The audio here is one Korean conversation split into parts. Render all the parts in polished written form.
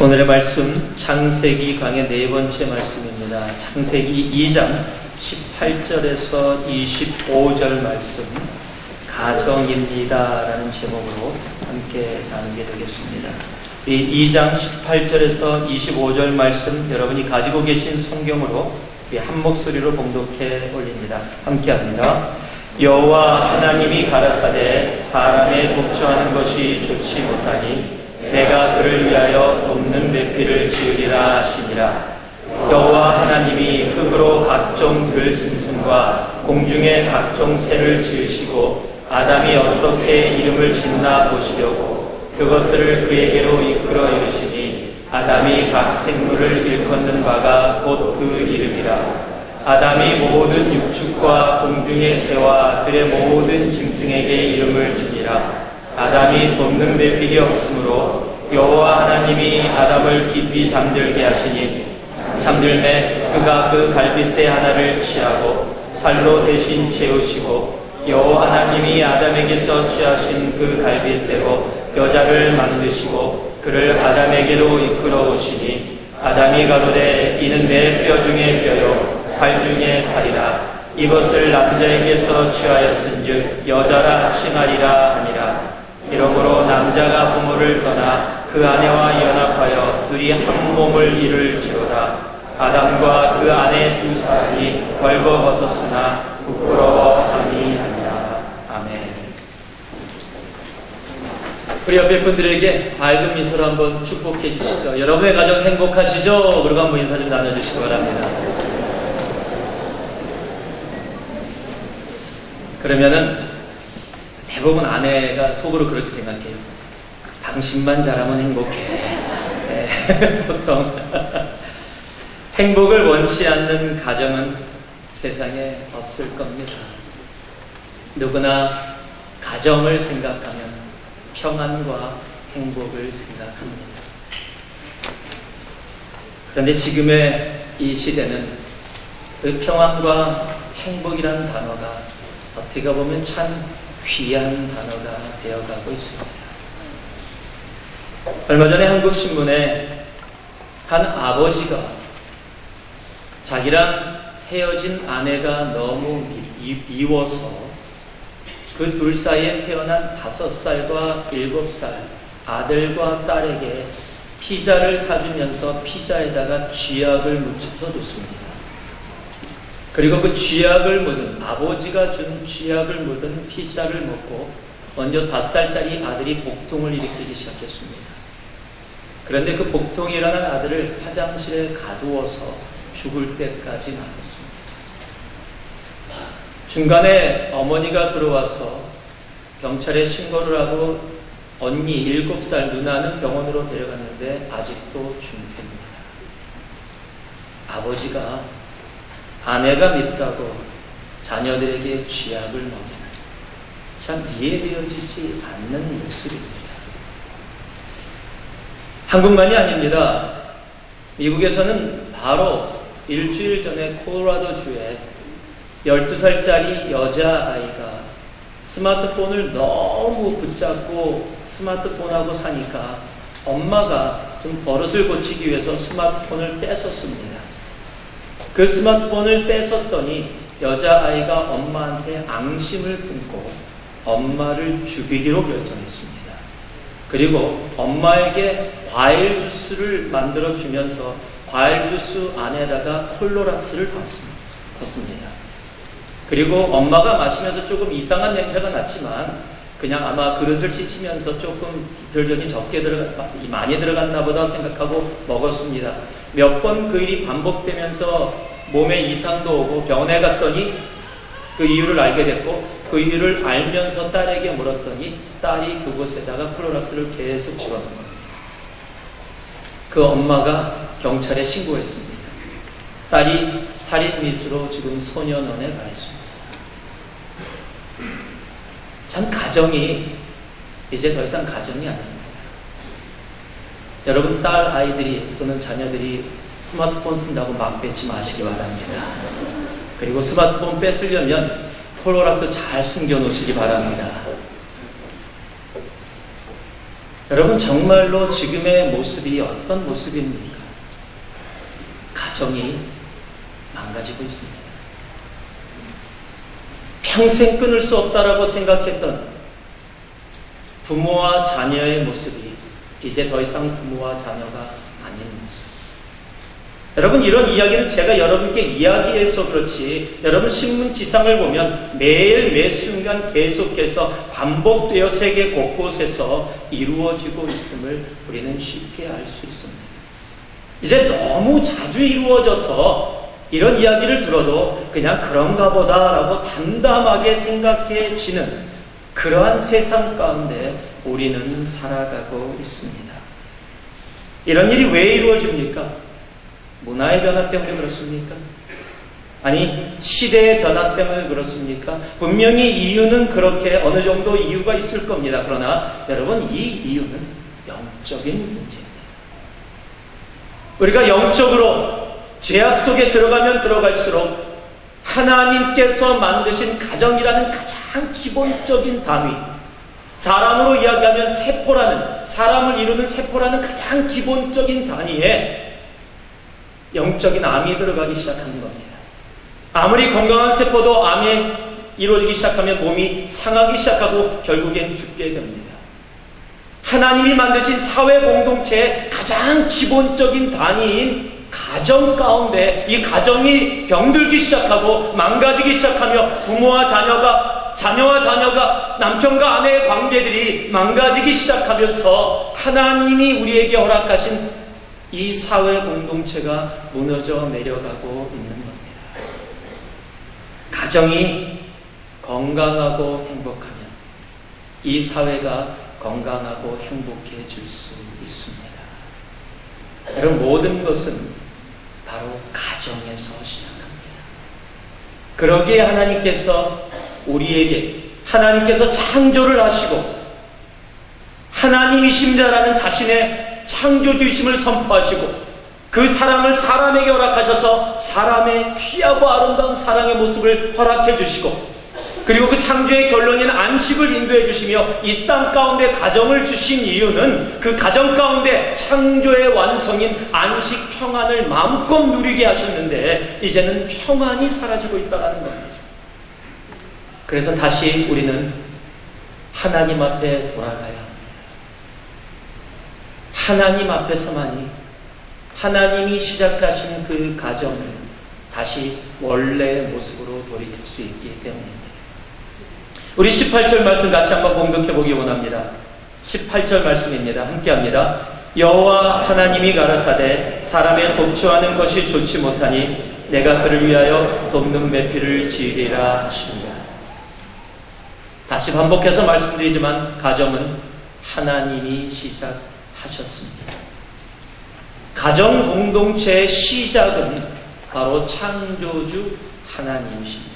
오늘의 말씀 창세기 강의 네 번째 말씀입니다. 창세기 2장 18절에서 25절 말씀 가정입니다 라는 제목으로 함께 나누게 되겠습니다. 이 2장 18절에서 25절 말씀 여러분이 가지고 계신 성경으로 한 목소리로 봉독해 올립니다. 함께 합니다. 여호와 하나님이 가라사대 사람의 독주하는 것이 좋지 못하니 내가 그를 위하여 돕는 배필을 지으리라 하시니라. 여호와 하나님이 흙으로 각종 들 짐승과 공중의 각종 새를 지으시고 아담이 어떻게 이름을 짓나 보시려고 그것들을 그에게로 이끌어 이르시니 아담이 각 생물을 일컫는 바가 곧 그 이름이라. 아담이 모든 육축과 공중의 새와 들의 모든 짐승에게 이름을 주니라. 아담이 돕는 배필이 없으므로 여호와 하나님이 아담을 깊이 잠들게 하시니 잠들매 그가 그 갈빗대 하나를 취하고 살로 대신 채우시고 여호와 하나님이 아담에게서 취하신 그 갈빗대로 여자를 만드시고 그를 아담에게로 이끌어 오시니 아담이 가로되 이는 내 뼈 중에 뼈요 살 중에 살이라. 이것을 남자에게서 취하였은즉 여자라 칭하리라 하니라. 이러므로 남자가 부모를 떠나 그 아내와 연합하여 둘이 한 몸을 이룰지로다. 아담과 그 아내 두 사람이 벌거벗었으나 부끄러워함이 아니라. 아멘. 우리 옆에 분들에게 밝은 미소로 한번 축복해 주시죠. 여러분의 가정 행복하시죠? 그리고 한번 인사 좀 나눠주시기 바랍니다. 그러면은 대부분 아내가 속으로 그렇게 생각해요. 당신만 잘하면 행복해. 네, 보통 행복을 원치 않는 가정은 세상에 없을 겁니다. 누구나 가정을 생각하면 평안과 행복을 생각합니다. 그런데 지금의 이 시대는 그 평안과 행복이라는 단어가 어떻게 보면 참 귀한 단어가 되어가고 있습니다. 얼마 전에 한국신문에 한 아버지가 자기랑 헤어진 아내가 너무 미워서 그 둘 사이에 태어난 5살과 7살 아들과 딸에게 피자를 사주면서 피자에다가 쥐약을 묻혀서 줬습니다. 그리고 그 쥐약을 묻은, 아버지가 준 쥐약을 묻은 피자를 먹고 먼저 5살짜리 아들이 복통을 일으키기 시작했습니다. 그런데 그 복통이 일어난 아들을 화장실에 가두어서 죽을 때까지 놔뒀습니다. 중간에 어머니가 들어와서 경찰에 신고를 하고 언니 7살 누나는 병원으로 데려갔는데 아직도 중태입니다. 아버지가 아내가 밉다고 자녀들에게 쥐약을 먹이는 참 이해되어지지 않는 모습입니다. 한국만이 아닙니다. 미국에서는 바로 일주일 전에 콜로라도주에 12살짜리 여자아이가 스마트폰을 너무 붙잡고 스마트폰하고 사니까 엄마가 좀 버릇을 고치기 위해서 스마트폰을 뺏었습니다. 그 스마트폰을 뺏었더니 여자아이가 엄마한테 앙심을 품고 엄마를 죽이기로 결정했습니다. 그리고 엄마에게 과일 주스를 만들어 주면서 과일 주스 안에다가 콜로락스를 뒀습니다. 그리고 엄마가 마시면서 조금 이상한 냄새가 났지만 그냥 아마 그릇을 씻으면서 조금 디터전이 많이 들어갔나 보다 생각하고 먹었습니다. 몇 번 그 일이 반복되면서 몸에 이상도 오고 병원에 갔더니 그 이유를 알게 됐고 그 이유를 알면서 딸에게 물었더니 딸이 그곳에다가 콜로락스를 계속 집어넣은 겁니다. 그 엄마가 경찰에 신고했습니다. 딸이 살인 미수로 지금 소년원에 가 있습니다. 참 가정이 이제 더 이상 가정이 아닙니다. 여러분 딸 아이들이 또는 자녀들이 스마트폰 쓴다고 막 뺏지 마시기 바랍니다. 그리고 스마트폰 뺏으려면 콜로락도 잘 숨겨 놓으시기 바랍니다. 여러분, 정말로 지금의 모습이 어떤 모습입니까? 가정이 망가지고 있습니다. 평생 끊을 수 없다라고 생각했던 부모와 자녀의 모습이 이제 더 이상 부모와 자녀가 아닌 모습. 여러분, 이런 이야기는 제가 여러분께 이야기해서 그렇지, 여러분 신문지상을 보면 매일 매 순간 계속해서 반복되어 세계 곳곳에서 이루어지고 있음을 우리는 쉽게 알 수 있습니다. 이제 너무 자주 이루어져서 이런 이야기를 들어도 그냥 그런가 보다라고 담담하게 생각해지는 그러한 세상 가운데 우리는 살아가고 있습니다. 이런 일이 왜 이루어집니까? 문화의 변화 때문에 그렇습니까? 아니, 시대의 변화 때문에 그렇습니까? 분명히 이유는 그렇게 어느 정도 이유가 있을 겁니다. 그러나 여러분, 이 이유는 영적인 문제입니다. 우리가 영적으로 죄악 속에 들어가면 들어갈수록 하나님께서 만드신 가정이라는 가장 기본적인 단위, 사람으로 이야기하면 세포라는, 사람을 이루는 세포라는 가장 기본적인 단위에 영적인 암이 들어가기 시작하는 겁니다. 아무리 건강한 세포도 암이 이루어지기 시작하면 몸이 상하기 시작하고 결국엔 죽게 됩니다. 하나님이 만드신 사회 공동체의 가장 기본적인 단위인 가정 가운데 이 가정이 병들기 시작하고 망가지기 시작하며 부모와 자녀와 자녀가 남편과 아내의 관계들이 망가지기 시작하면서 하나님이 우리에게 허락하신 이 사회 공동체가 무너져 내려가고 있는 겁니다. 가정이 건강하고 행복하면 이 사회가 건강하고 행복해질 수 있습니다. 여러분, 모든 것은 바로 가정에서 시작합니다. 그러기에 하나님께서 우리에게, 하나님께서 창조를 하시고 하나님이십니다라는 자신의 창조주의심을 선포하시고 그 사랑을 사람에게 허락하셔서 사람의 귀하고 아름다운 사랑의 모습을 허락해 주시고, 그리고 그 창조의 결론인 안식을 인도해 주시며 이 땅 가운데 가정을 주신 이유는 그 가정 가운데 창조의 완성인 안식 평안을 마음껏 누리게 하셨는데 이제는 평안이 사라지고 있다는 겁니다. 그래서 다시 우리는 하나님 앞에 돌아가야 합니다. 하나님 앞에서만이 하나님이 시작하신 그 가정을 다시 원래의 모습으로 돌이킬 수 있기 때문입니다. 우리 18절 말씀 같이 한번 봉독해 보기 원합니다. 18절 말씀입니다. 함께 합니다. 여호와 하나님이 가라사대 사람의 독초하는 것이 좋지 못하니 내가 그를 위하여 돕는 배필을 지으리라 하십니다. 다시 반복해서 말씀드리지만 가정은 하나님이 시작하셨습니다. 가정 공동체의 시작은 바로 창조주 하나님이십니다.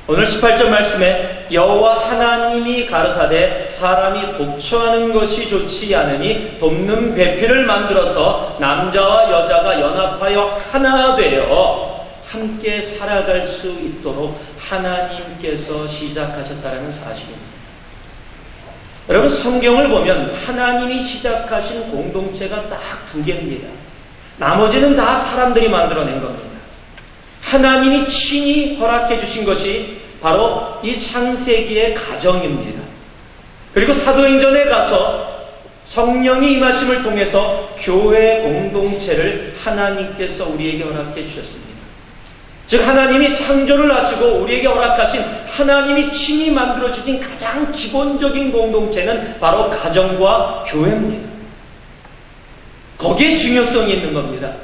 오늘 18절 말씀에 여호와 하나님이 가르사대 사람이 독초하는 것이 좋지 않으니 돕는 배필을 만들어서 남자와 여자가 연합하여 하나 되어 함께 살아갈 수 있도록 하나님께서 시작하셨다는 사실입니다. 여러분, 성경을 보면 하나님이 시작하신 공동체가 딱 두 개입니다. 나머지는 다 사람들이 만들어낸 겁니다. 하나님이 친히 허락해 주신 것이 바로 이 창세기의 가정입니다. 그리고 사도행전에 가서 성령이 임하심을 통해서 교회 공동체를 하나님께서 우리에게 허락해 주셨습니다. 즉 하나님이 창조를 하시고 우리에게 허락하신 하나님이 친히 만들어주신 가장 기본적인 공동체는 바로 가정과 교회입니다. 거기에 중요성이 있는 겁니다.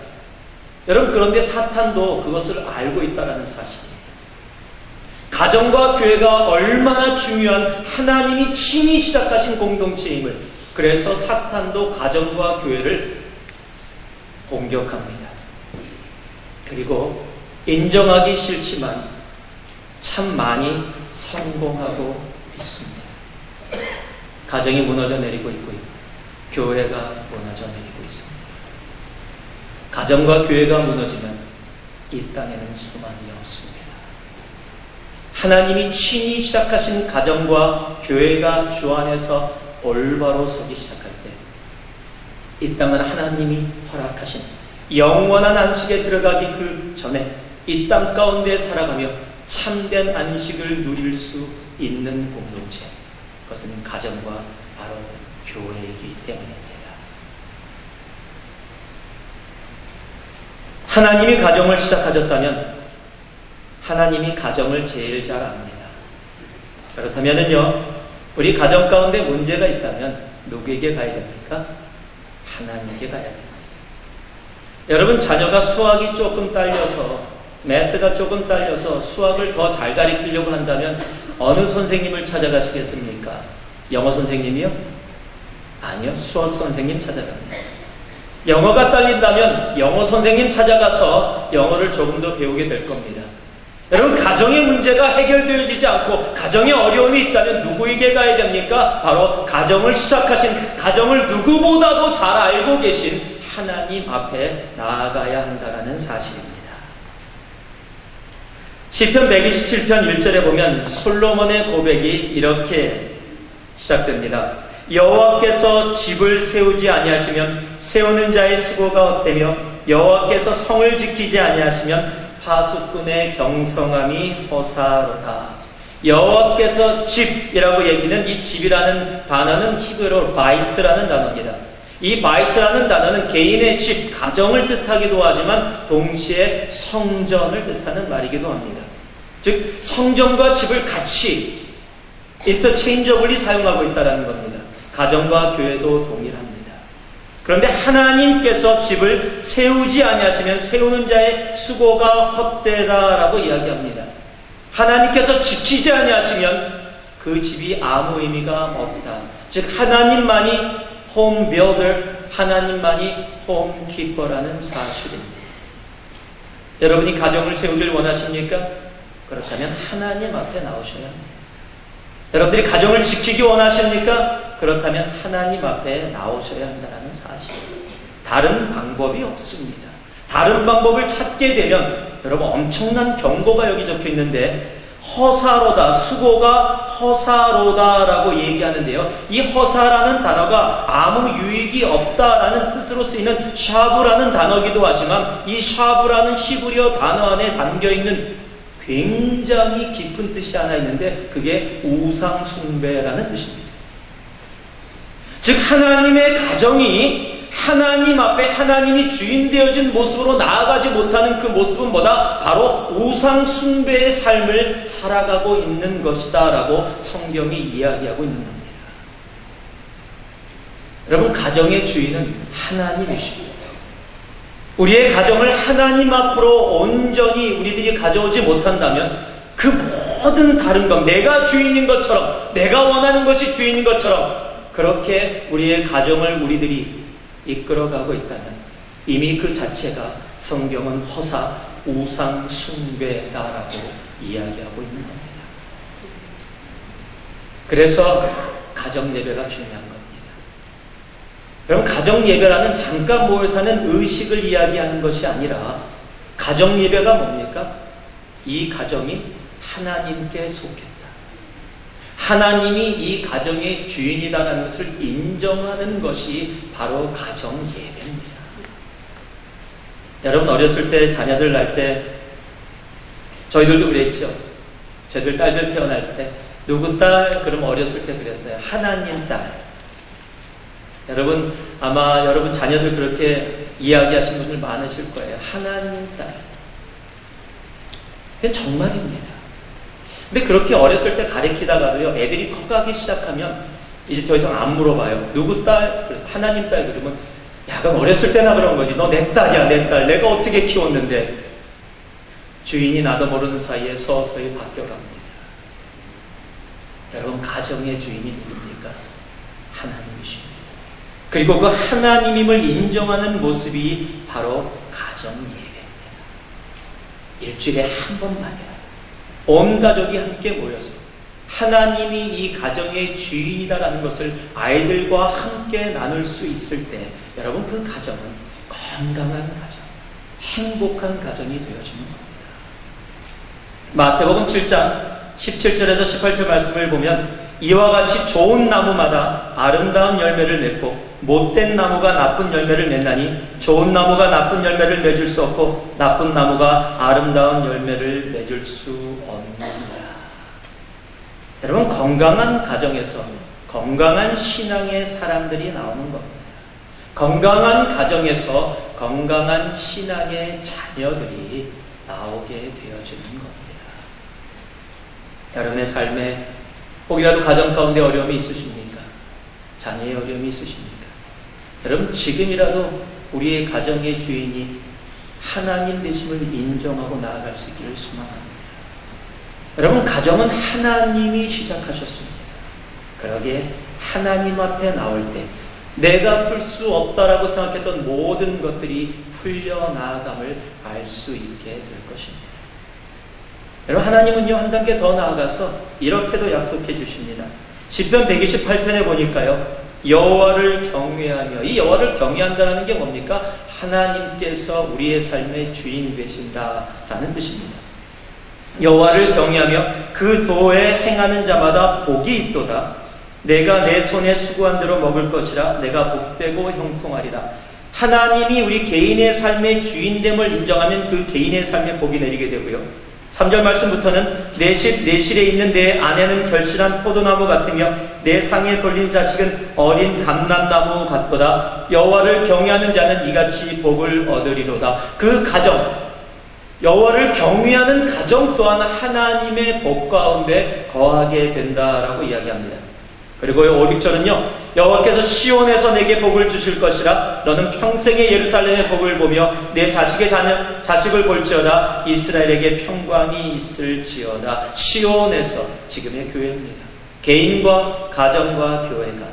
여러분, 그런데 사탄도 그것을 알고 있다는 사실이에요. 가정과 교회가 얼마나 중요한 하나님이 친히 시작하신 공동체임을, 그래서 사탄도 가정과 교회를 공격합니다. 그리고 인정하기 싫지만 참 많이 성공하고 있습니다. 가정이 무너져 내리고 있고요. 교회가 무너져 내리고 있습니다. 가정과 교회가 무너지면 이 땅에는 소망이 없습니다. 하나님이 친히 시작하신 가정과 교회가 주 안에서 올바로 서기 시작할 때 이 땅은 하나님이 허락하신 영원한 안식에 들어가기 그 전에 이 땅 가운데 살아가며 참된 안식을 누릴 수 있는 공동체, 그것은 가정과 바로 교회이기 때문입니다. 하나님이 가정을 시작하셨다면 하나님이 가정을 제일 잘 압니다. 그렇다면요, 우리 가정 가운데 문제가 있다면 누구에게 가야 됩니까? 하나님께 가야 됩니다. 여러분, 자녀가 수학이 조금 딸려서, 매트가 조금 딸려서 수학을 더 잘 가르치려고 한다면 어느 선생님을 찾아가시겠습니까? 영어 선생님이요? 아니요, 수학 선생님 찾아갑니다. 영어가 딸린다면 영어 선생님 찾아가서 영어를 조금 더 배우게 될 겁니다. 여러분, 가정의 문제가 해결되어지지 않고 가정에 어려움이 있다면 누구에게 가야 됩니까? 바로 가정을 시작하신, 가정을 누구보다도 잘 알고 계신 하나님 앞에 나아가야 한다는 사실입니다. 시편 127편 1절에 보면 솔로몬의 고백이 이렇게 시작됩니다. 여호와께서 집을 세우지 아니하시면 세우는 자의 수고가 헛되며 여호와께서 성을 지키지 아니하시면 파수꾼의 경성함이 허사로다. 여호와께서 집이라고 얘기는, 이 집이라는 단어는 히브리어로 바이트라는 단어입니다. 이 바이트라는 단어는 개인의 집, 가정을 뜻하기도 하지만 동시에 성전을 뜻하는 말이기도 합니다. 즉 성전과 집을 같이 인터체인저블리 사용하고 있다는 겁니다. 가정과 교회도 동일합니다. 그런데 하나님께서 집을 세우지 아니하시면 세우는 자의 수고가 헛되다라고 이야기합니다. 하나님께서 지키지 아니하시면 그 집이 아무 의미가 없다. 즉 하나님만이 홈 빌더, 하나님만이 홈 키퍼라는 사실입니다. 여러분이 가정을 세우길 원하십니까? 그렇다면 하나님 앞에 나오셔야 합니다. 여러분들이 가정을 지키기 원하십니까? 그렇다면 하나님 앞에 나오셔야 한다는 사실입니다. 다른 방법이 없습니다. 다른 방법을 찾게 되면 여러분 엄청난 경고가 여기 적혀 있는데, 허사로다, 수고가 허사로다라고 얘기하는데요. 이 허사라는 단어가 아무 유익이 없다라는 뜻으로 쓰이는 샤브라는 단어이기도 하지만, 이 샤브라는 히브리어 단어 안에 담겨있는 굉장히 깊은 뜻이 하나 있는데 그게 우상숭배라는 뜻입니다. 즉 하나님의 가정이 하나님 앞에 하나님이 주인 되어진 모습으로 나아가지 못하는 그 모습은 뭐다? 바로 우상숭배의 삶을 살아가고 있는 것이다 라고 성경이 이야기하고 있는 겁니다. 여러분, 가정의 주인은 하나님이십니다. 우리의 가정을 하나님 앞으로 온전히 우리들이 가져오지 못한다면 그 모든 다른 것, 내가 주인인 것처럼, 내가 원하는 것이 주인인 것처럼 그렇게 우리의 가정을 우리들이 이끌어가고 있다면 이미 그 자체가 성경은 허사, 우상 숭배다라고 이야기하고 있는 겁니다. 그래서 가정 예배가 중요한 겁니다. 여러분, 가정 예배라는 잠깐 모여서 하는 의식을 이야기하는 것이 아니라 가정 예배가 뭡니까? 이 가정이 하나님께 속했다. 하나님이 이 가정의 주인이다라는 것을 인정하는 것이 바로 가정 예배입니다. 여러분, 어렸을 때 자녀들 낳을 때 저희들도 그랬죠. 저희들 딸들 태어날 때 누구 딸? 그럼 어렸을 때 그랬어요. 하나님 딸. 여러분, 아마 여러분 자녀들 그렇게 이야기하신 분들 많으실 거예요. 하나님 딸. 그게 정말입니다. 근데 그렇게 어렸을 때 가르치다가도요, 애들이 커가기 시작하면 이제 더 이상 안 물어봐요. 누구 딸? 그래서 하나님 딸 그러면, 야, 그럼 어렸을 때나 그런 거지. 너 내 딸이야, 내 딸. 내가 어떻게 키웠는데. 주인이 나도 모르는 사이에 서서히 바뀌어갑니다. 여러분, 가정의 주인이 누굽니까? 하나님이십니다. 그리고 그 하나님임을 인정하는 모습이 바로 가정 예배입니다. 일주일에 한 번만이라 온 가족이 함께 모여서 하나님이 이 가정의 주인이다라는 것을 아이들과 함께 나눌 수 있을 때 여러분, 그 가정은 건강한 가정, 행복한 가정이 되어지는 겁니다. 마태복음 7장 17절에서 18절 말씀을 보면 이와 같이 좋은 나무마다 아름다운 열매를 맺고 못된 나무가 나쁜 열매를 맺나니 좋은 나무가 나쁜 열매를 맺을 수 없고 나쁜 나무가 아름다운 열매를 맺을 수 없느니라. 여러분, 건강한 가정에서 건강한 신앙의 사람들이 나오는 겁니다. 건강한 가정에서 건강한 신앙의 자녀들이 나오게 되어지는 겁니다. 여러분의 삶에 혹이라도 가정 가운데 어려움이 있으십니까? 자녀의 어려움이 있으십니까? 여러분, 지금이라도 우리의 가정의 주인이 하나님 되심을 인정하고 나아갈 수 있기를 소망합니다. 여러분, 가정은 하나님이 시작하셨습니다. 그러기에 하나님 앞에 나올 때 내가 풀 수 없다라고 생각했던 모든 것들이 풀려나감을 알 수 있게 될 것입니다. 여러분, 하나님은요, 한 단계 더 나아가서 이렇게도 약속해 주십니다. 시편 128편에 보니까요, 여호와를 경외하며, 이 여호와를 경외한다는 게 뭡니까? 하나님께서 우리의 삶의 주인 되신다라는 뜻입니다. 여호와를 경외하며 그 도에 행하는 자마다 복이 있도다. 내가 내 손에 수고한 대로 먹을 것이라. 내가 복되고 형통하리라. 하나님이 우리 개인의 삶의 주인됨을 인정하면 그 개인의 삶에 복이 내리게 되고요. 3절 말씀부터는 내 실에 있는 내 아내는 결실한 포도나무 같으며 내 상에 돌린 자식은 어린 감람나무 같도다. 여호와를 경외하는 자는 이같이 복을 얻으리로다. 그 가정, 여호와를 경외하는 가정 또한 하나님의 복 가운데 거하게 된다라고 이야기합니다. 그리고 5, 6절은요, 여호와께서 시온에서 내게 복을 주실 것이라. 너는 평생의 예루살렘의 복을 보며 내 자식을 볼지어다. 이스라엘에게 평강이 있을지어다. 시온에서, 지금의 교회입니다. 개인과 가정과 교회가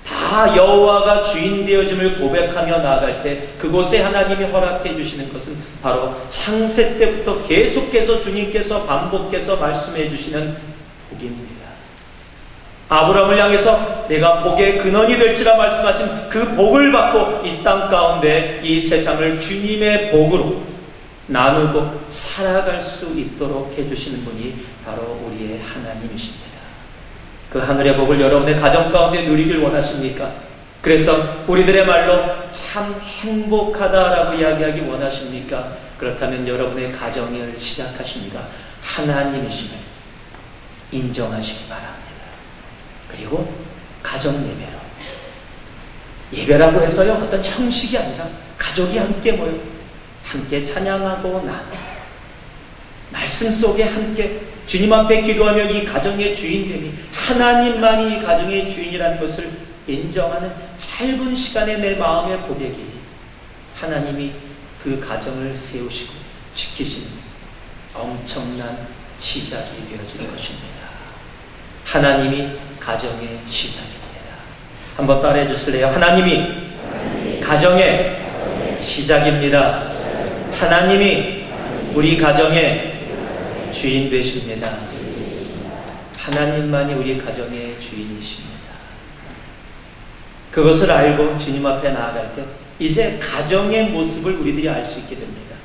다 여호와가 주인 되어짐을 고백하며 나아갈 때 그곳에 하나님이 허락해 주시는 것은 바로 창세 때부터 계속해서 주님께서 반복해서 말씀해 주시는 복입니다. 아브라함을 향해서 내가 복의 근원이 될지라 말씀하신 그 복을 받고 이 땅 가운데 이 세상을 주님의 복으로 나누고 살아갈 수 있도록 해주시는 분이 바로 우리의 하나님이십니다. 그 하늘의 복을 여러분의 가정 가운데 누리길 원하십니까? 그래서 우리들의 말로 참 행복하다라고 이야기하기 원하십니까? 그렇다면 여러분의 가정을 시작하십니까? 하나님이심을 인정하시기 바랍니다. 그리고 가정 예배로, 예배라고 해서요 어떤 형식이 아니라 가족이 함께 모여 함께 찬양하고 나누고 말씀 속에 함께 주님 앞에 기도하며 이 가정의 주인됨이 하나님만이 이 가정의 주인이라는 것을 인정하는 짧은 시간에 내 마음의 고백이 하나님이 그 가정을 세우시고 지키시는 엄청난 시작이 되어질 것입니다. 하나님이 가정의 시작입니다. 한번 따라해 주실래요? 하나님이 가정의 시작입니다. 하나님이 우리 가정의 주인 되십니다. 하나님만이 우리 가정의 주인이십니다. 그것을 알고 주님 앞에 나아갈 때 이제 가정의 모습을 우리들이 알 수 있게 됩니다.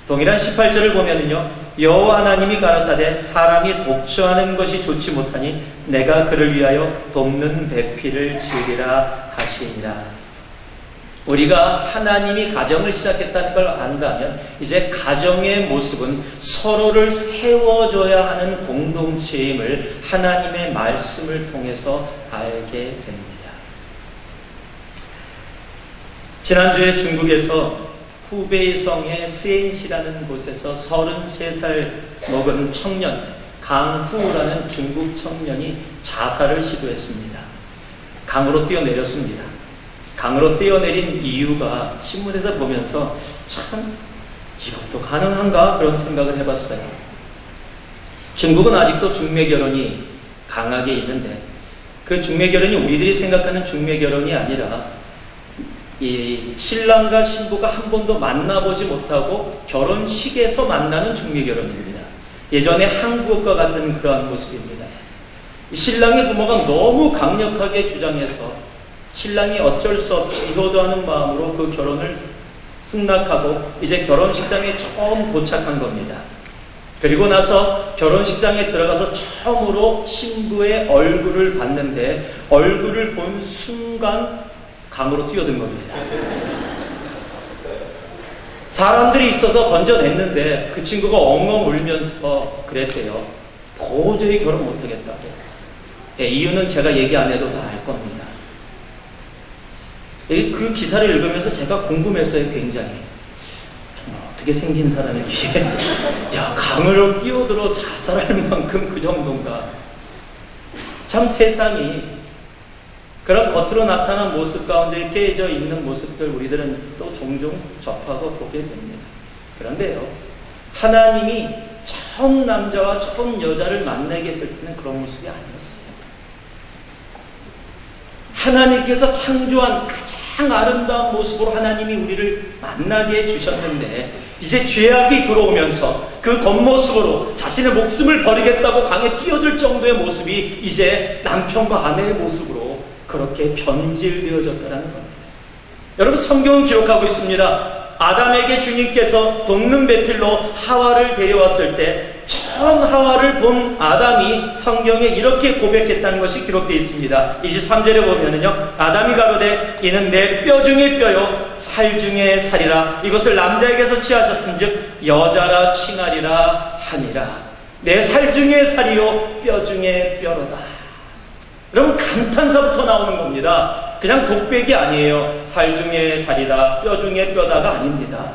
동일한 18절을 보면은요, 여호와 하나님이 가라사대 사람이 독처하는 것이 좋지 못하니 내가 그를 위하여 돕는 배필을 지으리라 하시니라. 우리가 하나님이 가정을 시작했다는 걸 안다면 이제 가정의 모습은 서로를 세워줘야 하는 공동체임을 하나님의 말씀을 통해서 알게 됩니다. 지난주에 중국에서 후베이성의 스엔시라는 곳에서 33살 먹은 청년 강후라는 중국 청년이 자살을 시도했습니다. 강으로 뛰어내렸습니다. 강으로 뛰어내린 이유가 신문에서 보면서 참 이것도 가능한가 그런 생각을 해봤어요. 중국은 아직도 중매결혼이 강하게 있는데 그 중매결혼이 우리들이 생각하는 중매결혼이 아니라 이 신랑과 신부가 한 번도 만나보지 못하고 결혼식에서 만나는 중매결혼입니다. 예전에 한국과 같은 그러한 모습입니다. 신랑의 부모가 너무 강력하게 주장해서 신랑이 어쩔 수 없이 효도하는 마음으로 그 결혼을 승낙하고 이제 결혼식장에 처음 도착한 겁니다. 그리고 나서 결혼식장에 들어가서 처음으로 신부의 얼굴을 봤는데 얼굴을 본 순간 강으로 뛰어든 겁니다. 사람들이 있어서 건져냈는데 그 친구가 엉엉 울면서 그랬대요. 도저히 결혼 못하겠다고. 예, 이유는 제가 얘기 안 해도 다 알 겁니다. 그 기사를 읽으면서 제가 궁금했어요, 굉장히. 어떻게 생긴 사람이기에 야, 강으로 뛰어들어 자살할 만큼 그 정도인가. 참 세상이 그런 겉으로 나타난 모습 가운데 깨져 있는 모습들 우리들은 또 종종 접하고 보게 됩니다. 그런데요, 하나님이 처음 남자와 처음 여자를 만나게 했을 때는 그런 모습이 아니었습니다. 하나님께서 창조한 가장 아름다운 모습으로 하나님이 우리를 만나게 해주셨는데, 이제 죄악이 들어오면서 그 겉모습으로 자신의 목숨을 버리겠다고 강에 뛰어들 정도의 모습이 이제 남편과 아내의 모습으로 그렇게 변질되어졌다는 겁니다. 여러분, 성경은 기록하고 있습니다. 아담에게 주님께서 돕는 배필로 하와를 데려왔을 때 처음 하와를 본 아담이 성경에 이렇게 고백했다는 것이 기록되어 있습니다. 23절에 보면은요, 아담이 가로되 이는 내 뼈 중에 뼈요 살 중에 살이라. 이것을 남자에게서 취하셨은즉 여자라 칭하리라 하니라. 내 살 중에 살이요 뼈 중에 뼈로다. 여러분, 감탄사부터 나오는 겁니다. 그냥 독백이 아니에요. 살 중에 살이다, 뼈 중에 뼈다가 아닙니다.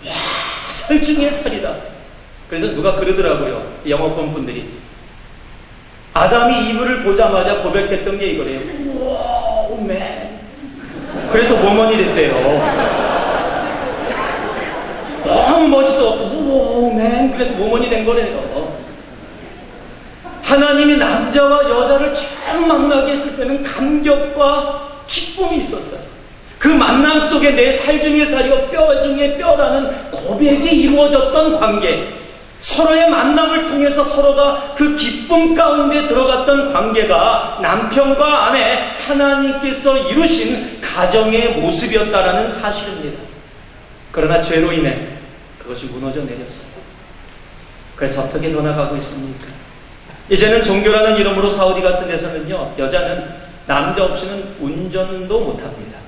와, 살 중에 살이다. 그래서 누가 그러더라고요, 영어권 분들이. 아담이 이불을 보자마자 고백했던 게 이거래요. 우와, 맨. 그래서 모먼이 됐대요. 너무 멋있어. 우와, 맨. 그래서 모먼이 된 거래요. 하나님이 남자와 여자를 처음 만나게 했을 때는 감격과 기쁨이 있었어요. 그 만남 속에 내 살 중에 살이요 뼈 중에 뼈라는 고백이 이루어졌던 관계, 서로의 만남을 통해서 서로가 그 기쁨 가운데 들어갔던 관계가 남편과 아내, 하나님께서 이루신 가정의 모습이었다라는 사실입니다. 그러나 죄로 인해 그것이 무너져 내렸어요. 그래서 어떻게 변화가고 있습니까? 이제는 종교라는 이름으로 사우디 같은 데서는요, 여자는 남자 없이는 운전도 못합니다.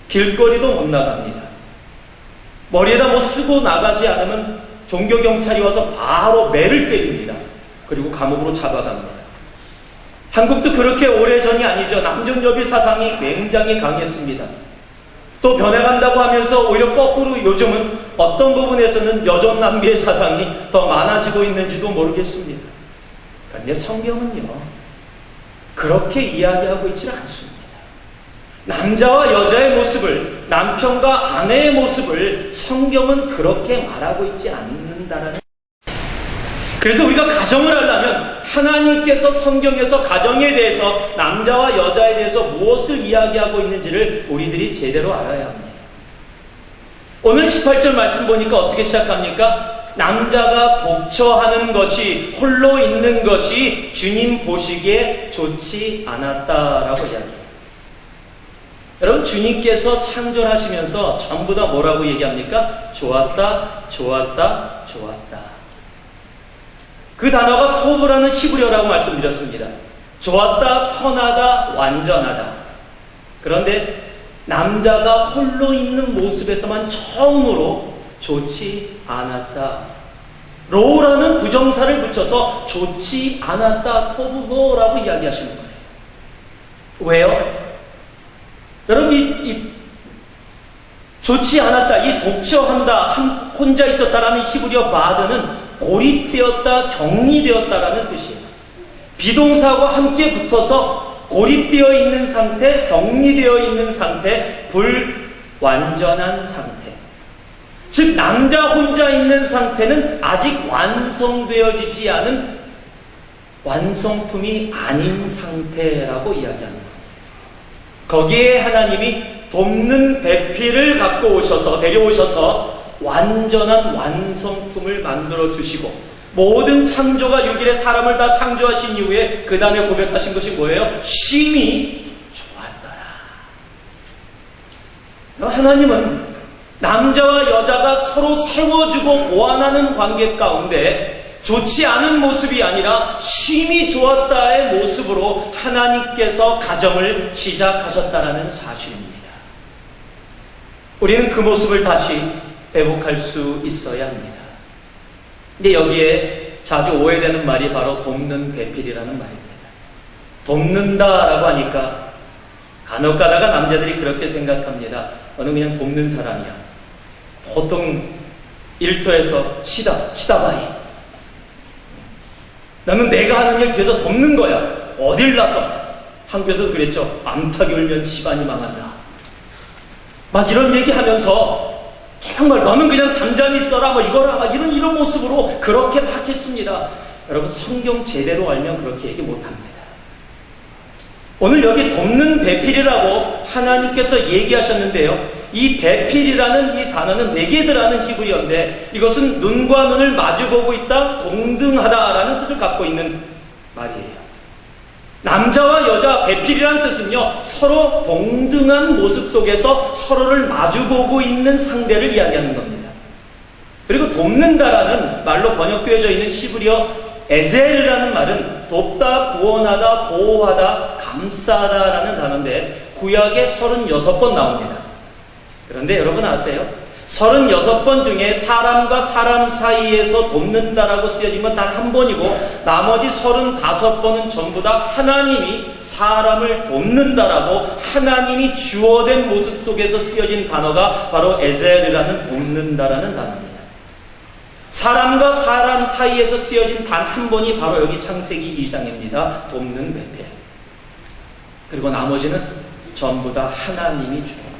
길거리도 못 나갑니다. 머리에다 뭐 쓰고 나가지 않으면 종교경찰이 와서 바로 매를 때립니다. 그리고 감옥으로 잡아갑니다. 한국도 그렇게 오래전이 아니죠. 남존여비 사상이 굉장히 강했습니다. 또 변해간다고 하면서 오히려 거꾸로 요즘은 어떤 부분에서는 여존남비의 사상이 더 많아지고 있는지도 모르겠습니다. 그런데 성경은요, 그렇게 이야기하고 있지는 않습니다. 남자와 여자의 모습을, 남편과 아내의 모습을 성경은 그렇게 말하고 있지 않는다라는. 그래서 우리가 가정을 하려면 하나님께서 성경에서 가정에 대해서, 남자와 여자에 대해서 무엇을 이야기하고 있는지를 우리들이 제대로 알아야 합니다. 오늘 18절 말씀 보니까 어떻게 시작합니까? 남자가 독처하는 것이, 홀로 있는 것이 주님 보시기에 좋지 않았다라고 이야기해요. 여러분, 주님께서 창조하시면서 전부 다 뭐라고 얘기합니까? 좋았다, 좋았다, 좋았다. 그 단어가 토브라는 히브리어라고 말씀드렸습니다. 좋았다, 선하다, 완전하다. 그런데 남자가 홀로 있는 모습에서만 처음으로 좋지 않았다. 로라는 부정사를 붙여서 좋지 않았다, 토브호라고 이야기하시는 거예요. 왜요? 여러분, 이 좋지 않았다, 이 독처한다, 혼자 있었다라는 히브리어 바드는 고립되었다, 격리되었다라는 뜻이에요. 비동사와 함께 붙어서 고립되어 있는 상태, 격리되어 있는 상태, 불완전한 상태. 즉, 남자 혼자 있는 상태는 아직 완성되어지지 않은 완성품이 아닌 상태라고 이야기하는 거예요. 거기에 하나님이 돕는 배필을 갖고 오셔서, 데려오셔서 완전한 완성품을 만들어 주시고, 모든 창조가 6일에 사람을 다 창조하신 이후에 그 다음에 고백하신 것이 뭐예요? 심히 좋았더라. 하나님은 남자와 여자가 서로 세워주고 보완하는 관계 가운데 좋지 않은 모습이 아니라 심히 좋았다의 모습으로 하나님께서 가정을 시작하셨다는 사실입니다. 우리는 그 모습을 다시 회복할 수 있어야 합니다. 근데 여기에 자주 오해되는 말이 바로 돕는 배필이라는 말입니다. 돕는다라고 하니까 간혹 가다가 남자들이 그렇게 생각합니다. 너는 그냥 돕는 사람이야. 보통 일터에서 시다바이. 너는 내가 하는 일 뒤에서 돕는 거야. 어딜 나서. 한국에서도 그랬죠. 암탉이 울면 집안이 망한다. 막 이런 얘기하면서 정말 너는 그냥 잠잠히 있어라 뭐 이거라 막 이런 모습으로 그렇게 막 했습니다. 여러분 성경 제대로 알면 그렇게 얘기 못합니다. 오늘 여기 돕는 배필이라고 하나님께서 얘기하셨는데요. 이 배필이라는 이 단어는 네게드라는 히브리어인데 이것은 눈과 눈을 마주보고 있다, 동등하다라는 뜻을 갖고 있는 말이에요. 남자와 여자 배필이라는 뜻은요, 서로 동등한 모습 속에서 서로를 마주보고 있는 상대를 이야기하는 겁니다. 그리고 돕는다라는 말로 번역되어져 있는 히브리어 에젤이라는 말은 돕다, 구원하다, 보호하다, 감싸다라는 단어인데 구약에 36번 나옵니다. 그런데 여러분 아세요? 36번 중에 사람과 사람 사이에서 돕는다라고 쓰여진 건 단 한 번이고 나머지 35번은 전부 다 하나님이 사람을 돕는다라고 하나님이 주어된 모습 속에서 쓰여진 단어가 바로 에젤이라는 돕는다라는 단어입니다. 사람과 사람 사이에서 쓰여진 단 한 번이 바로 여기 창세기 2장입니다. 돕는 배필. 그리고 나머지는 전부 다 하나님이 주어진 거죠.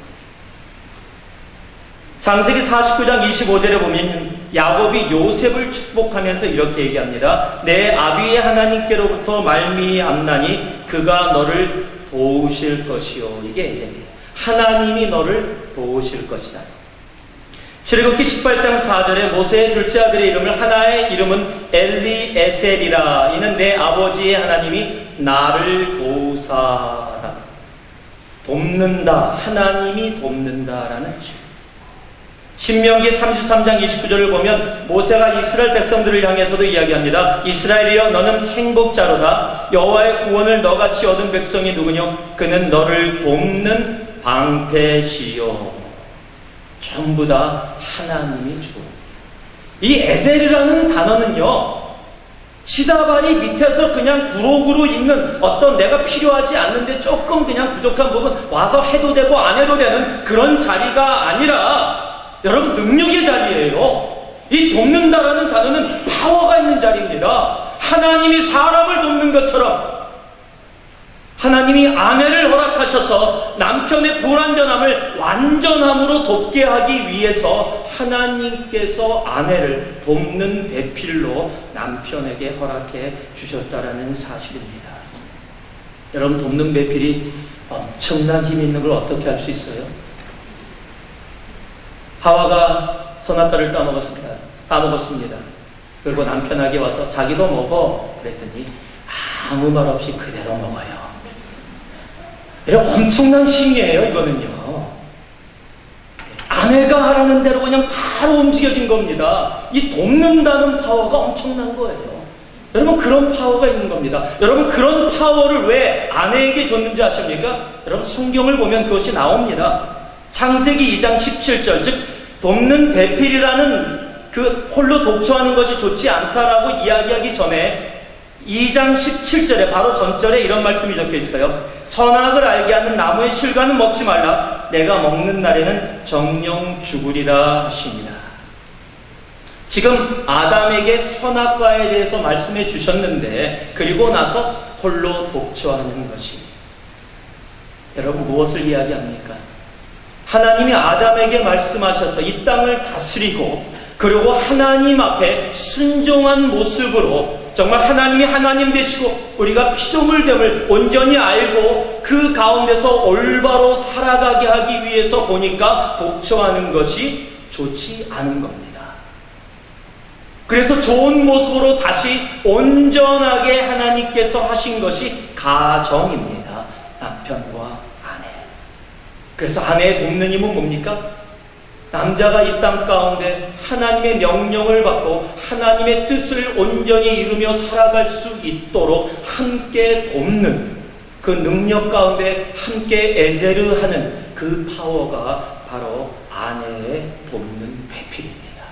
창세기 49장 25절에 보면 야곱이 요셉을 축복하면서 이렇게 얘기합니다. 내 아비의 하나님께로부터 말미암나니 그가 너를 도우실 것이요. 이게 에제입니다. 하나님이 너를 도우실 것이다. 출애굽기 18장 4절에 모세의 둘째 아들의 이름을 하나의 이름은 엘리에셀이라. 이는 내 아버지의 하나님이 나를 도우사라. 돕는다. 하나님이 돕는다라는 뜻입니다. 신명기 33장 29절을 보면 모세가 이스라엘 백성들을 향해서도 이야기합니다. 이스라엘이여 너는 행복자로다. 여호와의 구원을 너같이 얻은 백성이 누구뇨? 그는 너를 돕는 방패시요. 전부 다 하나님이 주어. 이 에셀이라는 단어는요, 시다바리 밑에서 그냥 부록으로 있는 어떤 내가 필요하지 않는데 조금 그냥 부족한 부분 와서 해도 되고 안 해도 되는 그런 자리가 아니라 여러분 능력의 자리예요. 이 돕는다라는 단어는 파워가 있는 자리입니다. 하나님이 사람을 돕는 것처럼 하나님이 아내를 허락하셔서 남편의 불완전함을 완전함으로 돕게 하기 위해서 하나님께서 아내를 돕는 배필로 남편에게 허락해 주셨다라는 사실입니다. 여러분 돕는 배필이 엄청난 힘이 있는 걸 어떻게 알 수 있어요? 하와가 선악과를 따먹었습니다. 그리고 남편에게 와서 자기도 먹어 그랬더니 아무 말 없이 그대로 먹어요. 엄청난 힘이에요, 이거는요. 아내가 하라는 대로 그냥 바로 움직여진 겁니다. 이 돕는다는 파워가 엄청난 거예요. 여러분, 그런 파워가 있는 겁니다. 여러분, 그런 파워를 왜 아내에게 줬는지 아십니까? 여러분, 성경을 보면 그것이 나옵니다. 창세기 2장 17절, 즉, 돕는 배필이라는 그 홀로 독초하는 것이 좋지 않다라고 이야기하기 전에 2장 17절에 바로 전절에 이런 말씀이 적혀 있어요. 선악을 알게 하는 나무의 실과는 먹지 말라. 내가 먹는 날에는 정령 죽으리라 하십니다. 지금 아담에게 선악과에 대해서 말씀해 주셨는데 그리고 나서 홀로 독초하는 것이 여러분 무엇을 이야기합니까? 하나님이 아담에게 말씀하셔서 이 땅을 다스리고 그리고 하나님 앞에 순종한 모습으로 정말 하나님이 하나님 되시고 우리가 피조물됨을 온전히 알고 그 가운데서 올바로 살아가게 하기 위해서 보니까 독초하는 것이 좋지 않은 겁니다. 그래서 좋은 모습으로 다시 온전하게 하나님께서 하신 것이 가정입니다. 남편과 아내. 그래서 아내의 돕는 힘은 뭡니까? 남자가 이 땅 가운데 하나님의 명령을 받고 하나님의 뜻을 온전히 이루며 살아갈 수 있도록 함께 돕는 그 능력 가운데 함께 에제르하는 그 파워가 바로 아내의 돕는 배필입니다.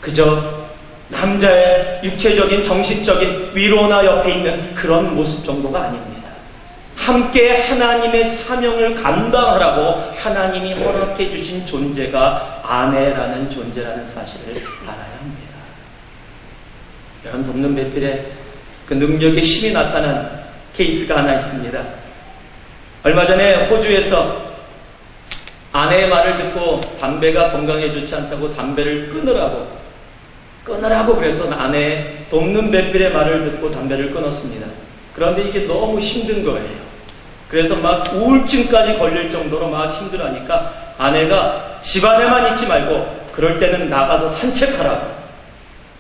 그저 남자의 육체적인 정신적인 위로나 옆에 있는 그런 모습 정도가 아닙니다. 함께 하나님의 사명을 감당하라고 하나님이 허락해 주신 존재가 아내라는 존재라는 사실을 알아야 합니다. 여러분, 돕는 배필의 그 능력의 힘이 나타난 케이스가 하나 있습니다. 얼마 전에 호주에서 아내의 말을 듣고 담배가 건강에 좋지 않다고 담배를 끊으라고 그래서 아내의 돕는 배필의 말을 듣고 담배를 끊었습니다. 그런데 이게 너무 힘든 거예요. 그래서 막 우울증까지 걸릴 정도로 막 힘들어하니까 아내가 집안에만 있지 말고 그럴 때는 나가서 산책하라고.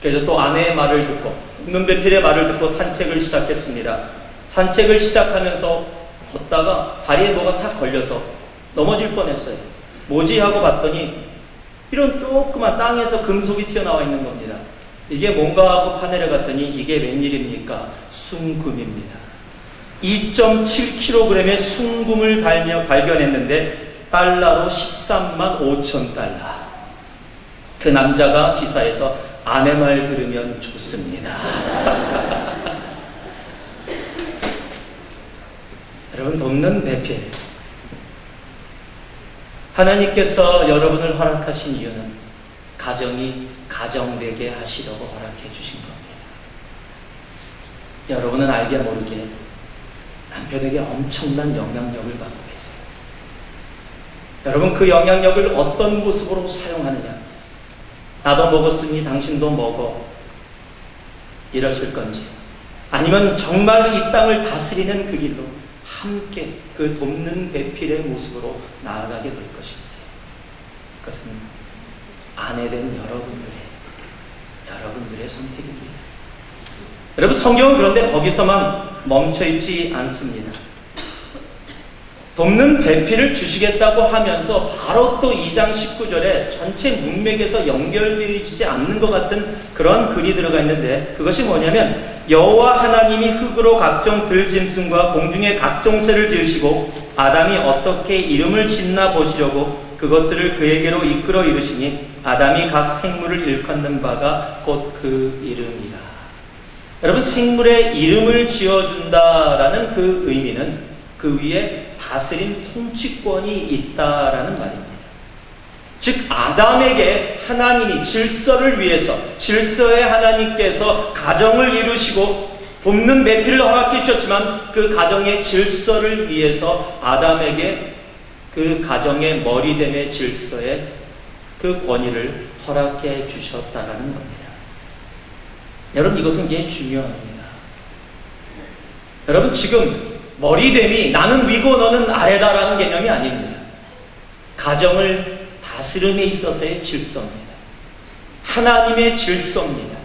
그래서 또 아내의 말을 듣고 돕는 배필의 말을 듣고 산책을 시작했습니다. 산책을 시작하면서 걷다가 다리에 뭐가 탁 걸려서 넘어질 뻔했어요. 뭐지 하고 봤더니 이런 조그만 땅에서 금속이 튀어나와 있는 겁니다. 이게 뭔가 하고 파내려 갔더니 이게 웬일입니까? 순금입니다. 2.7kg의 순금을 발견했는데 달러로 13만 5천 달러. 그 남자가 기사에서 아내 말 들으면 좋습니다. 여러분, 돕는 배필. 하나님께서 여러분을 허락하신 이유는 가정이 가정되게 하시려고 허락해 주신 겁니다. 여러분은 알게 모르게 남편에게 엄청난 영향력을 받고 계세요. 여러분, 그 영향력을 어떤 모습으로 사용하느냐? 나도 먹었으니 당신도 먹어. 이러실 건지, 아니면 정말로 이 땅을 다스리는 그 길로 함께 그 돕는 배필의 모습으로 나아가게 될 것인지, 그것은 아내된 여러분들의 선택입니다. 여러분, 성경은 그런데 거기서만 멈춰있지 않습니다. 돕는 배필을 주시겠다고 하면서 바로 또 2장 19절에 전체 문맥에서 연결되어지지 않는 것 같은 그런 글이 들어가 있는데, 그것이 뭐냐면 여호와 하나님이 흙으로 각종 들짐승과 공중의 각종 새를 지으시고 아담이 어떻게 이름을 짓나 보시려고 그것들을 그에게로 이끌어 이르시니 아담이 각 생물을 일컫는 바가 곧 그 이름이라. 여러분, 생물의 이름을 지어준다라는 그 의미는 그 위에 다스림 통치권이 있다라는 말입니다. 즉, 아담에게 하나님이 질서를 위해서, 질서의 하나님께서 가정을 이루시고 돕는 배필을 허락해 주셨지만 그 가정의 질서를 위해서 아담에게 그 가정의 머리됨의 질서에 그 권위를 허락해 주셨다라는 겁니다. 여러분, 이것은 굉장히 중요합니다. 여러분, 지금 머리됨이 나는 위고 너는 아래다라는 개념이 아닙니다. 가정을 다스림에 있어서의 질서입니다. 하나님의 질서입니다.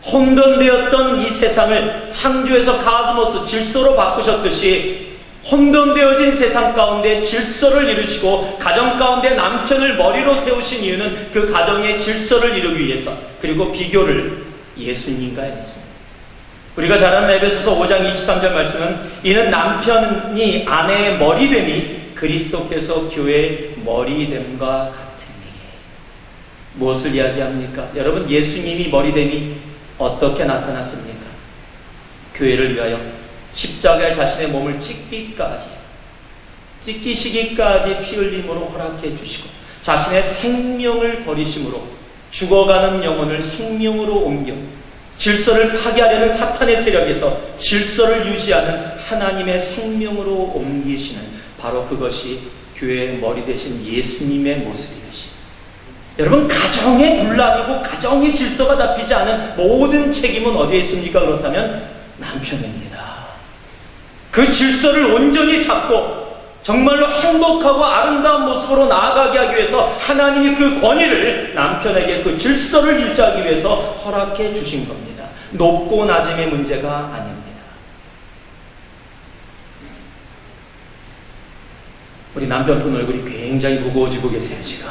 혼돈되었던 이 세상을 창조해서 가스모스 질서로 바꾸셨듯이 혼돈되어진 세상 가운데 질서를 이루시고 가정 가운데 남편을 머리로 세우신 이유는 그 가정의 질서를 이루기 위해서, 그리고 비교를 예수님과 했습니다. 우리가 잘 아는 에베소서 5장 23절 말씀은 이는 남편이 아내의 머리됨이 그리스도께서 교회의 머리됨과 같으니. 무엇을 이야기합니까? 여러분, 예수님이 머리됨이 어떻게 나타났습니까? 교회를 위하여 십자가에 자신의 몸을 찢기시기까지 피 흘림으로 허락해 주시고 자신의 생명을 버리심으로 죽어가는 영혼을 생명으로 옮겨 질서를 파괴하려는 사탄의 세력에서 질서를 유지하는 하나님의 생명으로 옮기시는, 바로 그것이 교회의 머리 되신 예수님의 모습이듯이, 여러분, 가정의 분란이고 가정의 질서가 잡히지 않은 모든 책임은 어디에 있습니까? 그렇다면 남편입니다. 그 질서를 온전히 잡고 정말로 행복하고 아름다운 모습으로 나아가게 하기 위해서 하나님이 그 권위를 남편에게, 그 질서를 유지하기 위해서 허락해 주신 겁니다. 높고 낮음의 문제가 아닙니다. 우리 남편분 얼굴이 굉장히 무거워지고 계세요, 지금.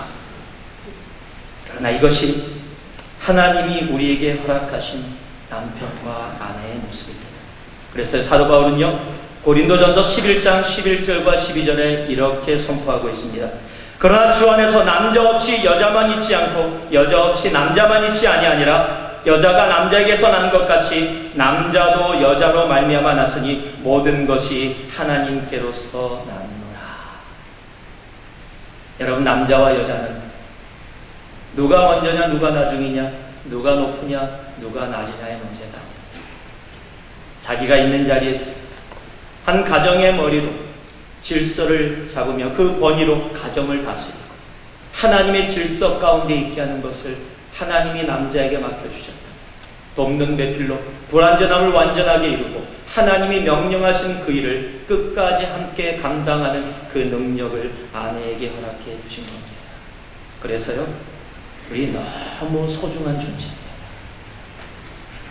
그러나 이것이 하나님이 우리에게 허락하신 남편과 아내의 모습입니다. 그래서 사도 바울은요, 고린도전서 11장 11절과 12절에 이렇게 선포하고 있습니다. 그러나 주 안에서 남자 없이 여자만 있지 않고 여자 없이 남자만 있지 아니하니라. 여자가 남자에게서 난 것 같이 남자도 여자로 말미암아 났으니 모든 것이 하나님께로서 났노라. 여러분, 남자와 여자는 누가 먼저냐 누가 나중이냐, 누가 높으냐 누가 낮으냐의 문제다. 자기가 있는 자리에서 한 가정의 머리로 질서를 잡으며 그 권위로 가정을 다스리고 하나님의 질서 가운데 있게 하는 것을 하나님이 남자에게 맡겨주셨다. 돕는 배필로 불완전함을 완전하게 이루고 하나님이 명령하신 그 일을 끝까지 함께 감당하는 그 능력을 아내에게 허락해 주신 겁니다. 그래서요, 우리 너무 소중한 존재입니다.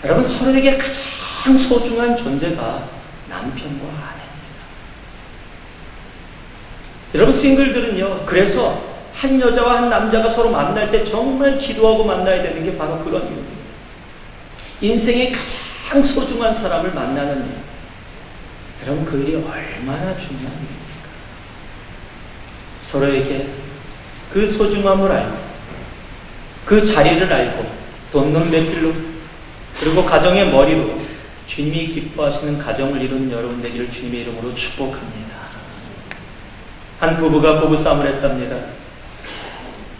여러분, 서로에게 가장 소중한 존재가 남편과 아내입니다. 여러분, 싱글들은요, 그래서 한 여자와 한 남자가 서로 만날 때 정말 기도하고 만나야 되는 게 바로 그런 이유입니다. 인생의 가장 소중한 사람을 만나는 일. 여러분, 그 일이 얼마나 중요한 일입니까? 서로에게 그 소중함을 알고 그 자리를 알고 돕는 배필로 그리고 가정의 머리로 주님이 기뻐하시는 가정을 이룬 여러분 되기를 주님의 이름으로 축복합니다. 한 부부가 부부싸움을 했답니다.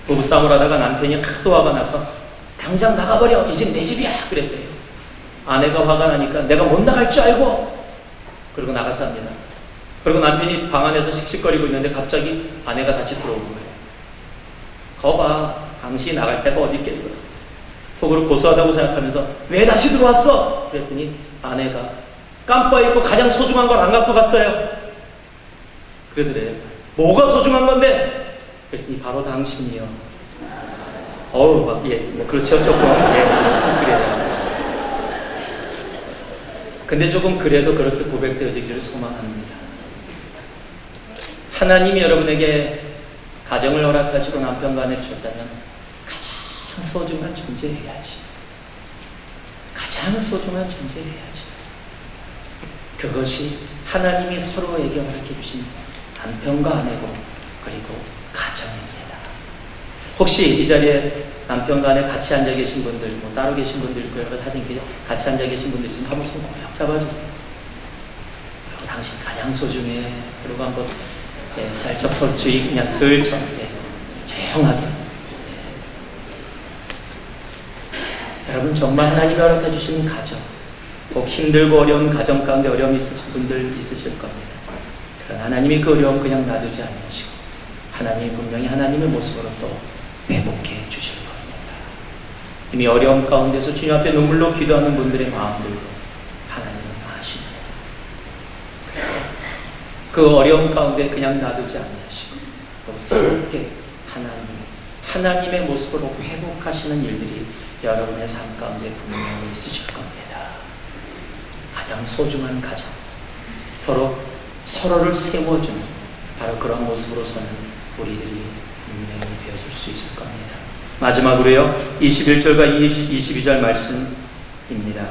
부부싸움을 하다가 남편이 하도 화가 나서 당장 나가버려, 이 집 내 집이야 그랬대요. 아내가 화가 나니까 내가 못 나갈 줄 알고 그리고 나갔답니다. 그리고 남편이 방 안에서 씩씩거리고 있는데 갑자기 아내가 다시 들어온 거예요. 거봐, 당신이 나갈 데가 어디 있겠어. 속으로 고소하다고 생각하면서 왜 다시 들어왔어? 그랬더니 아내가 깜빡 잊고 가장 소중한 걸 안 갖고 갔어요. 그러더래요. 뭐가 소중한 건데? 그랬더니 바로 당신이요. 어우, 예, 뭐 그렇죠, 조금. 예, 참 그래요. 근데 조금 그래도 그렇게 고백되어지기를 소망합니다. 하나님이 여러분에게 가정을 허락하시고 남편과 아내를 주셨다면 가장 소중한 존재해야지. 가장 소중한 존재해야지. 그것이 하나님이 서로에게 허락해 주신 남편과 아내고 그리고 가정입니다. 혹시 이 자리에 남편과 아내 같이 앉아 계신 분들, 뭐 따로 계신 분들 있고 여러 사진 같이 앉아 계신 분들 있으면 한번 손 꼭 잡아주세요. 그리고 당신 가장 소중해. 그리고 한번 살짝 솔직히 그냥 슬쩍 조용하게. 여러분, 정말 하나님이 허락해 주시는 가정, 꼭 힘들고 어려운 가정 가운데 어려움이 있으신 분들 있으실 겁니다. 그러나 하나님이 그 어려움 그냥 놔두지 않으시고 하나님이 분명히 하나님의 모습으로 또 회복해 주실 겁니다. 이미 어려움 가운데서 주님 앞에 눈물로 기도하는 분들의 마음들도 하나님은 아십니다. 그 어려움 가운데 그냥 놔두지 않으시고 또 새롭게 하나님의 모습으로 회복하시는 일들이 여러분의 삶 가운데 분명히 있으실 겁니다. 가장 소중한 가정, 서로를 세워주는 바로 그런 모습으로 서는 우리들이 분명히 되어질 수 있을 겁니다. 마지막으로요, 21절과 22절 말씀입니다.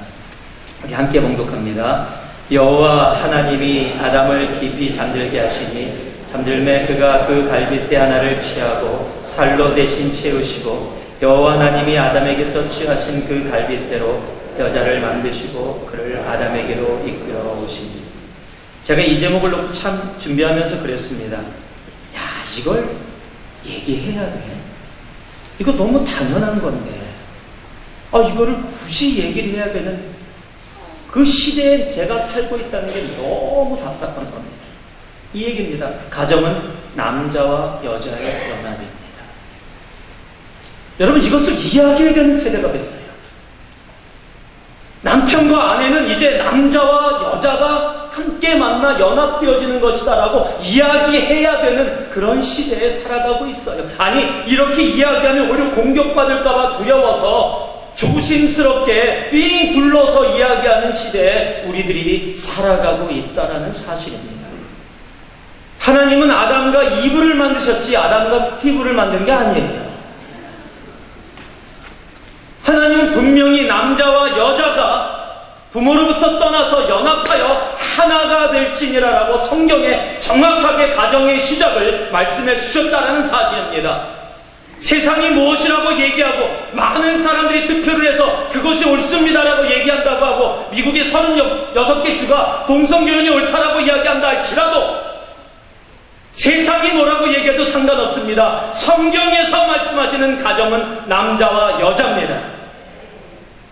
우리 함께 봉독합니다. 여호와 하나님이 아담을 깊이 잠들게 하시니 잠들매 그가 그 갈빗대 하나를 취하고 살로 대신 채우시고 여호와 하나님이 아담에게서 취하신 그 갈빗대로 여자를 만드시고 그를 아담에게로 이끌어 오시니. 제가 이 제목을 놓고 참 준비하면서 그랬습니다. 야, 이걸 얘기해야 돼? 이거 너무 당연한 건데 이거를 굳이 얘기를 해야 되는 그 시대에 제가 살고 있다는 게 너무 답답한 겁니다. 이 얘기입니다. 가정은 남자와 여자의 연합입니다. 여러분, 이것을 이야기해야 되는 세대가 됐어요. 남편과 아내는 이제 남자와 여자가 함께 만나 연합되어지는 것이다라고 이야기해야 되는 그런 시대에 살아가고 있어요. 아니, 이렇게 이야기하면 오히려 공격받을까봐 두려워서 조심스럽게 삥 둘러서 이야기하는 시대에 우리들이 살아가고 있다는 사실입니다. 하나님은 아담과 이브를 만드셨지 아담과 스티브를 만든 게 아니에요. 하나님은 분명히 남자와 여자가 부모로부터 떠나서 연합하여 하나가 될지니라라고 성경에 정확하게 가정의 시작을 말씀해 주셨다는 사실입니다. 세상이 무엇이라고 얘기하고 많은 사람들이 투표를 해서 그것이 옳습니다라고 얘기한다고 하고 미국의 36개 주가 동성결혼이 옳다라고 이야기한다 할지라도 세상이 뭐라고 얘기해도 상관없습니다. 성경에서 말씀하시는 가정은 남자와 여자입니다.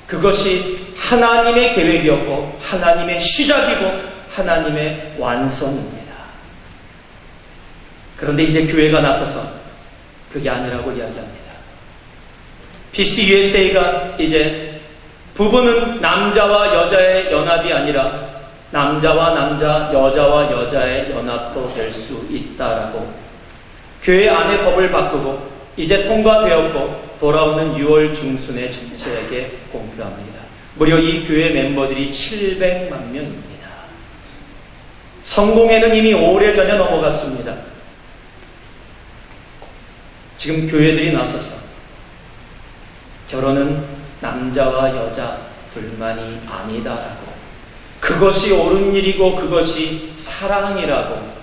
그것이 하나님의 계획이었고 하나님의 시작이고 하나님의 완성입니다. 그런데 이제 교회가 나서서 그게 아니라고 이야기합니다. PCUSA가 이제 부부는 남자와 여자의 연합이 아니라 남자와 남자, 여자와 여자의 연합도 될 수 있다라고 교회 안의 법을 바꾸고 이제 통과되었고 돌아오는 6월 중순에 전체에게 공표합니다. 무려 이 교회 멤버들이 700만 명입니다. 성공에는 이미 오래전에 넘어갔습니다. 지금 교회들이 나서서 결혼은 남자와 여자 둘만이 아니다라고 그것이 옳은 일이고 그것이 사랑이라고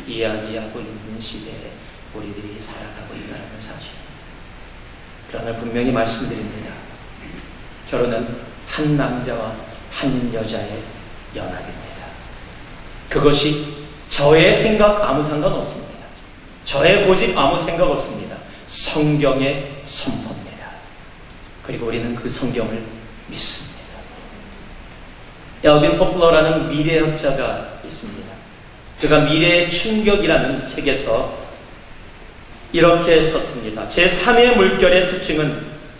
이야기하고 있는 시대에 우리들이 살아가고 있다는 사실입니다. 그러나 분명히 말씀드립니다. 결혼은 한 남자와 한 여자의 연합입니다. 그것이 저의 생각 아무 상관없습니다. 저의 고집 아무 생각 없습니다. 성경의 선포입니다. 그리고 우리는 그 성경을 믿습니다. 엘빈 토플러라는 미래학자가 있습니다. 그가 미래의 충격이라는 책에서 이렇게 썼습니다. 제3의 물결의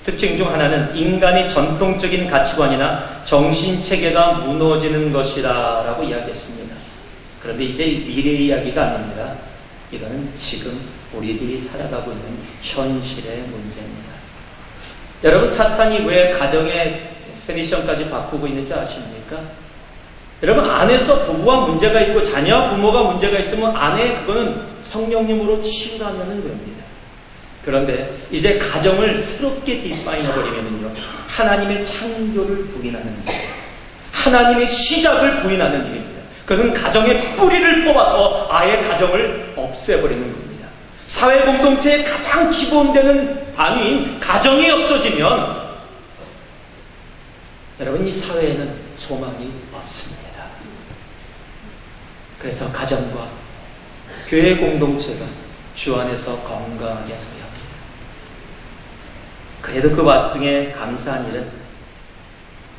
특징 중 하나는 인간의 전통적인 가치관이나 정신체계가 무너지는 것이다 라고 이야기했습니다. 그런데 이제 미래 이야기가 아닙니다. 이거는 지금 우리들이 살아가고 있는 현실의 문제입니다. 여러분, 사탄이 왜 가정의 데피니션까지 바꾸고 있는 줄 아십니까? 여러분, 안에서 부부와 문제가 있고 자녀와 부모가 문제가 있으면 안에 그거는 성령님으로 치유하면 됩니다. 그런데 이제 가정을 새롭게 디파인해버리면요, 하나님의 창조를 부인하는 일이에요. 하나님의 시작을 부인하는 일입니다. 그것은 가정의 뿌리를 뽑아서 아예 가정을 없애버리는 겁니다. 사회 공동체의 가장 기본되는 단위인 가정이 없어지면 여러분, 이 사회에는 소망이 없습니다. 그래서 가정과 교회 공동체가 주 안에서 건강하게 서야 합니다. 그래도 그 와중에 감사한 일은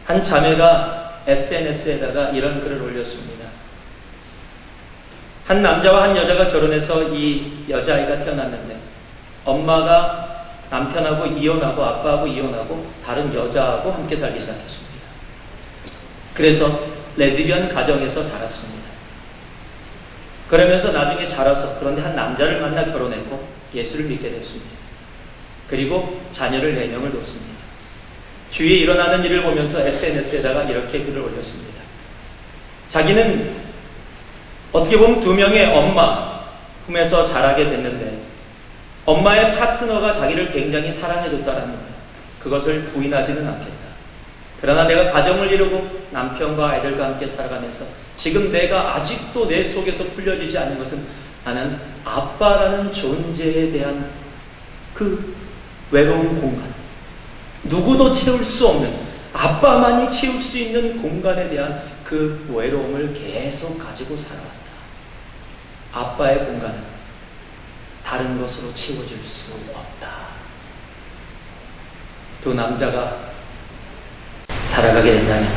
한 자매가 SNS에다가 이런 글을 올렸습니다. 한 남자와 한 여자가 결혼해서 이 여자아이가 태어났는데 엄마가 남편하고 이혼하고 아빠하고 이혼하고 다른 여자하고 함께 살기 시작했습니다. 그래서 레즈비언 가정에서 자랐습니다. 그러면서 나중에 자라서 그런데 한 남자를 만나 결혼했고 예수를 믿게 됐습니다. 그리고 자녀를 4명을 뒀습니다. 주위에 일어나는 일을 보면서 SNS에다가 이렇게 글을 올렸습니다. 자기는 어떻게 보면 2명의 엄마 품에서 자라게 됐는데 엄마의 파트너가 자기를 굉장히 사랑해줬다는 거예요. 그것을 부인하지는 않겠다. 그러나 내가 가정을 이루고 남편과 아이들과 함께 살아가면서 지금 내가 아직도 내 속에서 풀려지지 않는 것은 나는 아빠라는 존재에 대한 그 외로운 공간, 누구도 채울 수 없는, 아빠만이 채울 수 있는 공간에 대한 그 외로움을 계속 가지고 살아왔다. 아빠의 공간은 다른 것으로 채워질 수 없다. 두 남자가 살아가게 된다면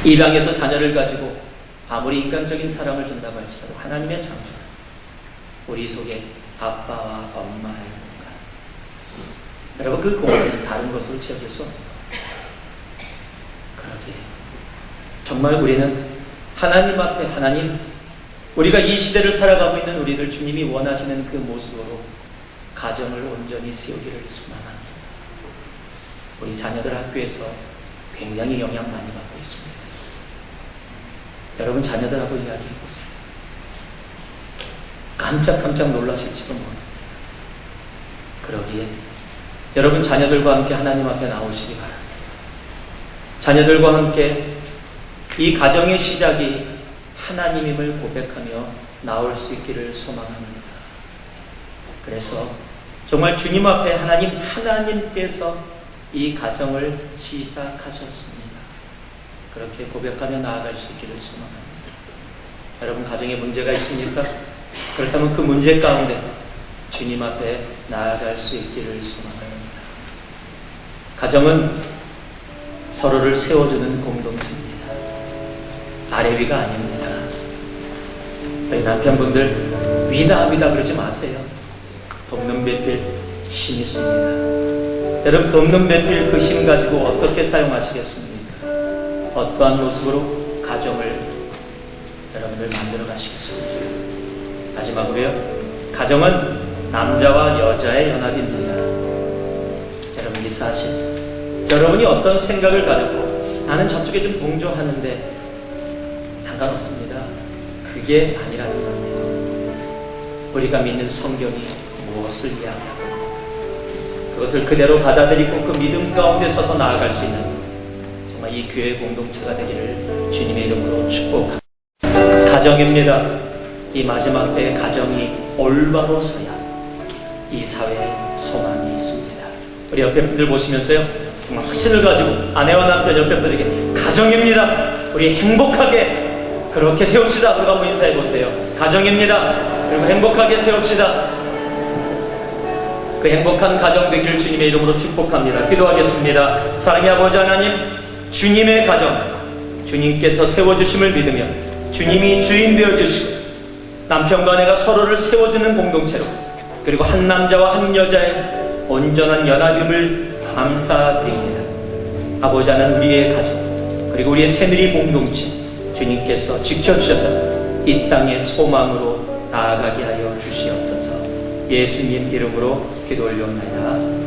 입양에서 자녀를 가지고 아무리 인간적인 사랑을 준다고 할지라도 하나님의 창조는 우리 속에 아빠와 엄마의 공간, 여러분, 그 공간은 다른 것으로 채워질 수 없는 거예요. 그러기에 정말 우리는 하나님 앞에, 하나님, 우리가 이 시대를 살아가고 있는 우리들 주님이 원하시는 그 모습으로 가정을 온전히 세우기를 소망합니다. 우리 자녀들 학교에서 굉장히 영향 많이 받고 있습니다. 여러분, 자녀들하고 이야기해보세요. 깜짝깜짝 놀라실지도 모릅니다. 그러기에 여러분, 자녀들과 함께 하나님 앞에 나오시기 바랍니다. 자녀들과 함께 이 가정의 시작이 하나님임을 고백하며 나올 수 있기를 소망합니다. 그래서 정말 주님 앞에 하나님께서 이 가정을 시작하셨습니다. 그렇게 고백하며 나아갈 수 있기를 소망합니다. 여러분, 가정에 문제가 있습니까? 그렇다면 그 문제 가운데 주님 앞에 나아갈 수 있기를 소망합니다. 가정은 서로를 세워주는 공동체입니다. 아래 위가 아닙니다. 저희 남편분들 위다 그러지 마세요. 돕는 배필 힘 있습니다. 여러분, 돕는 배필 그 힘 가지고 어떻게 사용하시겠습니까? 어떠한 모습으로 가정을 여러분들 만들어 가시겠습니까? 마지막으로요, 가정은 남자와 여자의 연합입니다. 여러분, 이 사실, 여러분이 어떤 생각을 가지고 나는 저쪽에 좀 동조하는데 상관없습니다. 그게 아니라는 겁니다. 우리가 믿는 성경이 무엇을 이야기하고 그것을 그대로 받아들이고 그 믿음 가운데 서서 나아갈 수 있는 정말 이 교회 공동체가 되기를 주님의 이름으로 축복합니다. 가정입니다. 이 마지막 때의 가정이 올바로 서야 이 사회에 소망이 있습니다. 우리 옆에 분들 보시면서요, 정말 확신을 가지고 아내와 남편 옆에 분들에게 가정입니다. 우리 행복하게 그렇게 세웁시다. 그러고 한번 인사해 보세요. 가정입니다. 그리고 행복하게 세웁시다. 그 행복한 가정 되기를 주님의 이름으로 축복합니다. 기도하겠습니다. 사랑의 아버지 하나님, 주님의 가정, 주님께서 세워주심을 믿으며 주님이 주인 되어주시고 남편과 아내가 서로를 세워주는 공동체로, 그리고 한 남자와 한 여자의 온전한 연합임을 감사드립니다. 아버지 하나님, 우리의 가정 그리고 우리의 새누리 공동체 주님께서 지켜주셔서 이 땅의 소망으로 나아가게 하여 주시옵소서. 예수님 이름으로 기도 올려옵나이다.